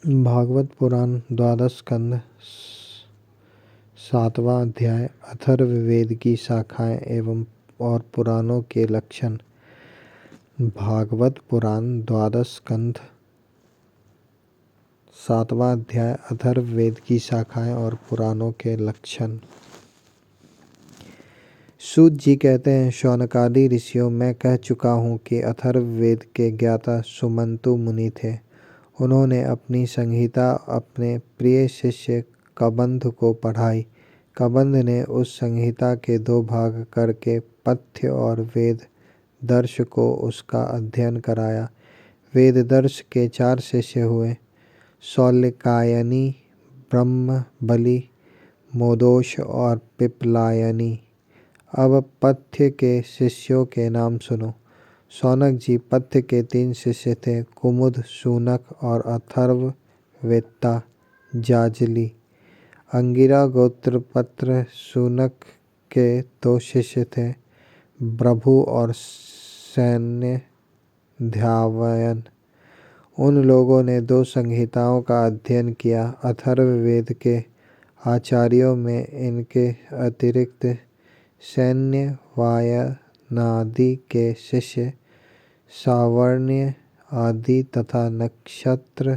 भागवत पुराण द्वादश स्कंध 7वां अध्याय अथर्ववेद की शाखाएं एवं और पुराणों के लक्षण। भागवत पुराण द्वादश स्कंध 7वां अध्याय अथर्ववेद की शाखाएं और पुराणों के लक्षण। सूत जी कहते हैं, शौनकादि ऋषियों, मैं कह चुका हूँ कि अथर्ववेद के ज्ञाता सुमंतु मुनि थे। उन्होंने अपनी संहिता अपने प्रिय शिष्य कबंध को पढ़ाई। कबंध ने उस संहिता के 2 भाग करके पथ्य और वेद दर्श को उसका अध्ययन कराया। वेद दर्श के 4 शिष्य हुए, शौल्यकायनी, ब्रह्मबली, मोदोश और पिपलायनी। अब पथ्य के शिष्यों के नाम सुनो। शौनक जी, पथ्य के 3 शिष्य थे, कुमुद, शूनक और अथर्ववेत्ता जाजली। अंगिरा गोत्रपत्र शूनक के 2 शिष्य थे, प्रभु और सैन्य ध्यावयन। उन लोगों ने 2 संहिताओं का अध्ययन किया। अथर्ववेद के आचार्यों में इनके अतिरिक्त सैन्य वायनादि के शिष्य सावर्ण्य आदि तथा नक्षत्र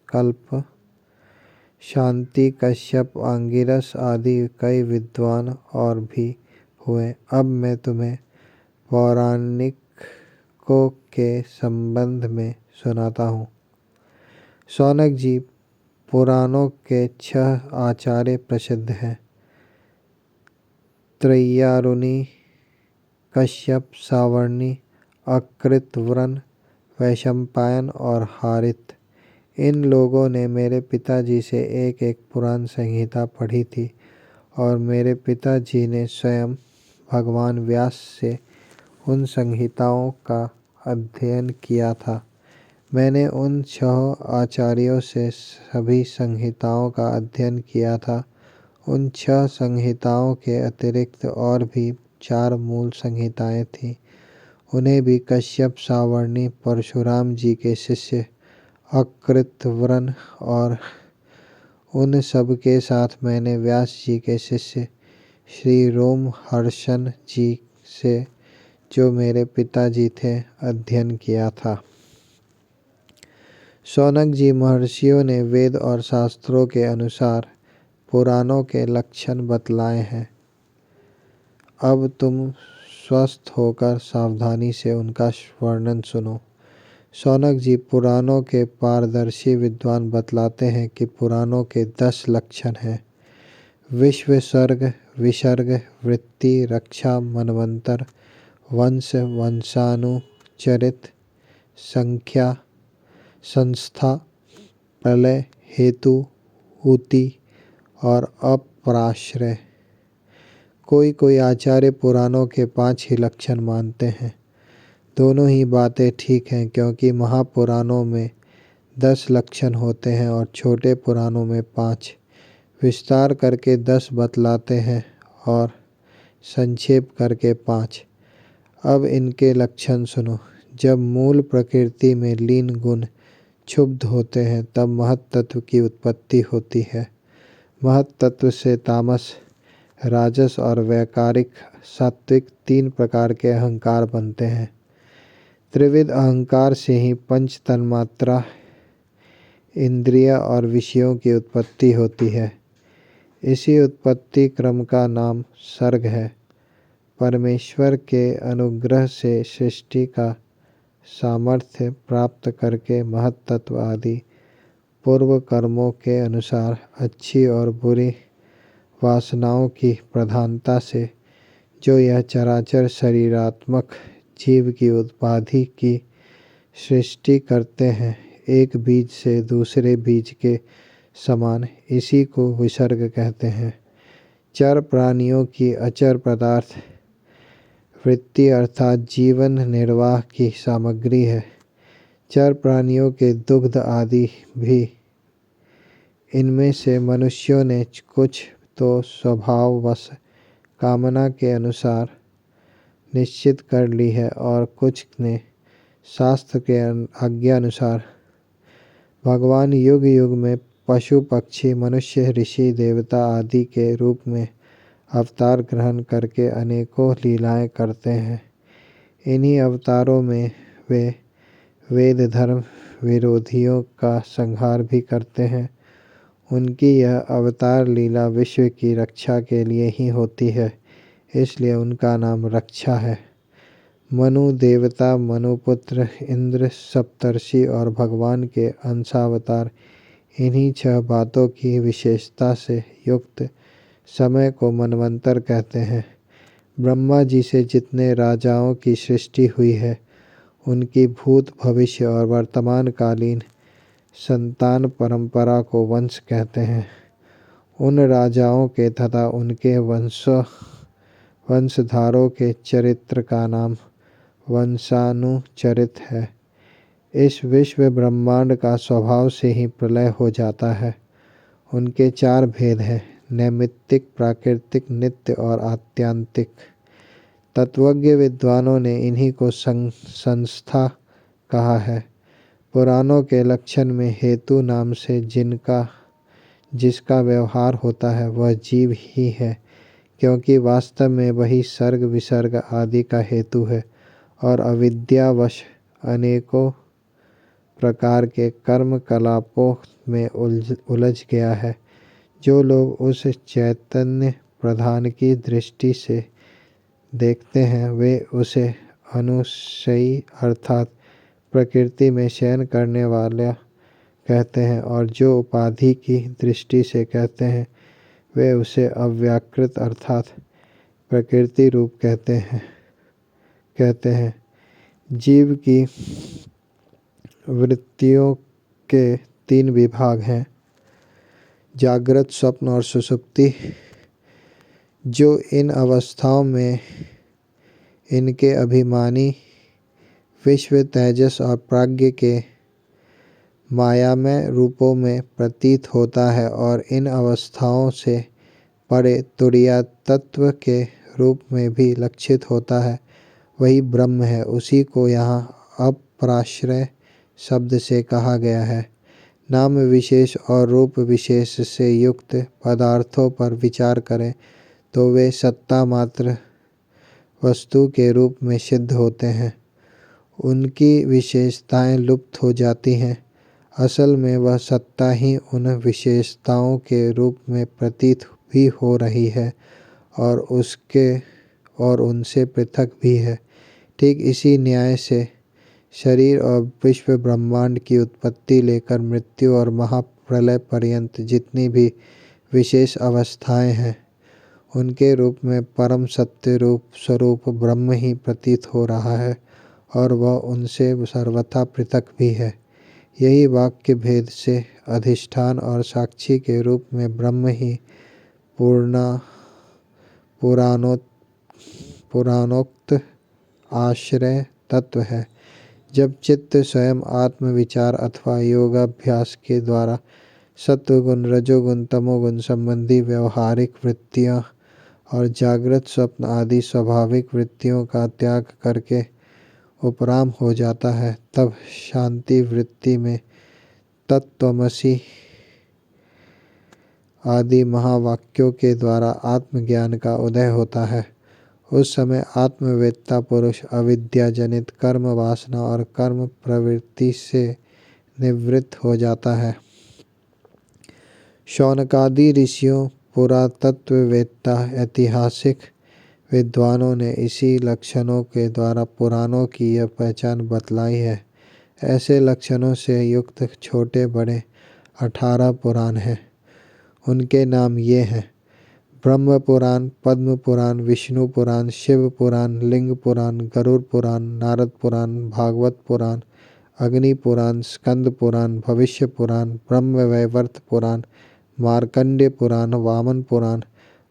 कल्प, शांति, कश्यप, अंगिरस आदि कई विद्वान और भी हुए। अब मैं तुम्हें पौराणिकों के संबंध में सुनाता हूँ। शौनक जी, पुराणों के 6 आचार्य प्रसिद्ध हैं, त्रैयारुनि, कश्यप, सावर्णी, अकृतव्रन, वैशंपायन और हारित। इन लोगों ने मेरे पिताजी से एक एक पुराण संहिता पढ़ी थी और मेरे पिताजी ने स्वयं भगवान व्यास से उन संहिताओं का अध्ययन किया था। मैंने उन 6 आचार्यों से सभी संहिताओं का अध्ययन किया था। उन 6 संहिताओं के अतिरिक्त और भी 4 मूल संहिताएं थीं। उन्हें भी कश्यप, सावर्णी, परशुराम जी के शिष्य अकृतव्रन और उन सब के साथ मैंने व्यास जी के शिष्य श्री रोमहर्षण जी से, जो मेरे पिताजी थे, अध्ययन किया था। शौनक जी, महर्षियों ने वेद और शास्त्रों के अनुसार पुराणों के लक्षण बतलाए हैं। अब तुम स्वस्थ होकर सावधानी से उनका वर्णन सुनो। शौनक जी, पुराणों के पारदर्शी विद्वान बतलाते हैं कि पुराणों के 10 लक्षण हैं। विश्व, सर्ग, विसर्ग, वृत्ति, रक्षा, मनवंतर, वंश, वंशानुचरित, संख्या, संस्था, प्रलय, हेतु, ऊति और अपराश्रय। कोई कोई आचार्य पुराणों के 5 ही लक्षण मानते हैं। दोनों ही बातें ठीक हैं, क्योंकि महापुराणों में 10 लक्षण होते हैं और छोटे पुराणों में 5। विस्तार करके 10 बतलाते हैं और संक्षेप करके 5। अब इनके लक्षण सुनो। जब मूल प्रकृति में लीन गुण क्षुब्ध होते हैं, तब महत तत्व की उत्पत्ति होती है। महत तत्व से तामस, राजस और वैकारिक सात्विक 3 प्रकार के अहंकार बनते हैं। त्रिविध अहंकार से ही पंच तन्मात्रा, इंद्रिय और विषयों की उत्पत्ति होती है। इसी उत्पत्ति क्रम का नाम सर्ग है। परमेश्वर के अनुग्रह से सृष्टि का सामर्थ्य प्राप्त करके महत तत्व आदि पूर्व कर्मों के अनुसार अच्छी और बुरी वासनाओं की प्रधानता से जो यह चराचर शरीरात्मक जीव की उपाधि की सृष्टि करते हैं, एक बीज से दूसरे बीज के समान, इसी को विसर्ग कहते हैं। चर प्राणियों की अचर पदार्थ वृत्ति अर्थात जीवन निर्वाह की सामग्री है। चर प्राणियों के दुग्ध आदि भी। इनमें से मनुष्यों ने कुछ तो स्वभाववश कामना के अनुसार निश्चित कर ली है और कुछ ने शास्त्र के आज्ञा अनुसार भगवान युग युग में पशु पक्षी मनुष्य ऋषि देवता आदि के रूप में अवतार ग्रहण करके अनेकों लीलाएं करते हैं। इन्हीं अवतारों में वे वेद धर्म विरोधियों का संहार भी करते हैं। उनकी यह अवतार लीला विश्व की रक्षा के लिए ही होती है, इसलिए उनका नाम रक्षा है। मनु देवता, मनुपुत्र, इंद्र, सप्तर्षि और भगवान के अंशावतार इन्हीं 6 बातों की विशेषता से युक्त समय को मनवंतर कहते हैं। ब्रह्मा जी से जितने राजाओं की सृष्टि हुई है, उनकी भूत भविष्य और वर्तमान कालीन संतान परंपरा को वंश कहते हैं। उन राजाओं के तथा उनके वंशधारों के चरित्र का नाम वंशानुचरित है। इस विश्व ब्रह्मांड का स्वभाव से ही प्रलय हो जाता है। उनके 4 भेद हैं, नैमित्तिक, प्राकृतिक, नित्य और आत्यांतिक। तत्वज्ञ विद्वानों ने इन्हीं को संस्था कहा है। पुराणों के लक्षण में हेतु नाम से जिसका व्यवहार होता है वह जीव ही है, क्योंकि वास्तव में वही सर्ग विसर्ग आदि का हेतु है और अविद्यावश अनेकों प्रकार के कर्म कलापों में उलझ गया है। जो लोग उस चैतन्य प्रधान की दृष्टि से देखते हैं वे उसे अनुशयी अर्थात प्रकृति में शयन करने वाला कहते हैं, और जो उपाधि की दृष्टि से कहते हैं वे उसे अव्याकृत अर्थात प्रकृति रूप कहते हैं। जीव की वृत्तियों के 3 विभाग हैं, जागृत, स्वप्न और सुषुप्ति। जो इन अवस्थाओं में इनके अभिमानी विश्व तेजस और प्राज्ञ के मायामय रूपों में प्रतीत होता है और इन अवस्थाओं से परे तुरीय तत्व के रूप में भी लक्षित होता है, वही ब्रह्म है। उसी को यहाँ अपराश्रय शब्द से कहा गया है। नाम विशेष और रूप विशेष से युक्त पदार्थों पर विचार करें तो वे सत्ता मात्र वस्तु के रूप में सिद्ध होते हैं। उनकी विशेषताएं लुप्त हो जाती हैं। असल में वह सत्ता ही उन विशेषताओं के रूप में प्रतीत भी हो रही है और उनसे पृथक भी है। ठीक इसी न्याय से शरीर और विश्व ब्रह्मांड की उत्पत्ति लेकर मृत्यु और महाप्रलय पर्यंत जितनी भी विशेष अवस्थाएं हैं, उनके रूप में परम सत्य रूप स्वरूप ब्रह्म ही प्रतीत हो रहा है और वह उनसे सर्वथा पृथक भी है। यही वाक्य भेद से अधिष्ठान और साक्षी के रूप में ब्रह्म ही पुराणोक्त आश्रय तत्व है। जब चित्त स्वयं आत्मविचार अथवा योगाभ्यास के द्वारा सत्वगुण, रजोगुण, तमोगुण संबंधी व्यवहारिक वृत्तियां और जागृत स्वप्न आदि स्वाभाविक वृत्तियों का त्याग करके उपराम हो जाता है, तब शांति वृत्ति में तत्त्वमसि आदि महावाक्यों के द्वारा आत्मज्ञान का उदय होता है। उस समय आत्मवेत्ता पुरुष अविद्या जनित कर्म वासना और कर्म प्रवृत्ति से निवृत्त हो जाता है। शौनकादि ऋषियों, पुरातत्ववेत्ता, ऐतिहासिक विद्वानों ने इसी लक्षणों के द्वारा पुराणों की यह पहचान बतलाई है। ऐसे लक्षणों से युक्त छोटे बड़े 18 पुराण हैं। उनके नाम ये हैं: ब्रह्म पुराण, पद्म पुराण, विष्णु पुराण, शिव पुराण, लिंग पुराण, गरुड़ पुराण, नारद पुराण, भागवत पुराण, अग्नि पुराण, स्कंद पुराण, भविष्य पुराण, ब्रह्मवैवर्त पुराण, मार्कंडेय पुराण, वामन पुराण,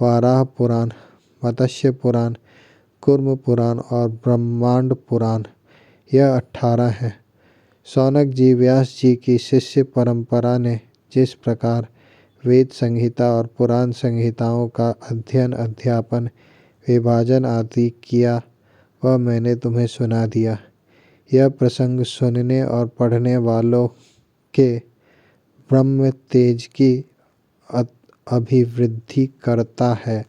वाराह पुराण, मत्स्य पुराण, कूर्म पुराण और ब्रह्मांड पुराण। यह 18 हैं। शौनक जी व्यास जी की शिष्य परंपरा ने जिस प्रकार वेद संहिता और पुराण संहिताओं का अध्ययन, अध्यापन, विभाजन आदि किया, वह मैंने तुम्हें सुना दिया। यह प्रसंग सुनने और पढ़ने वालों के ब्रह्म तेज की अभिवृद्धि करता है।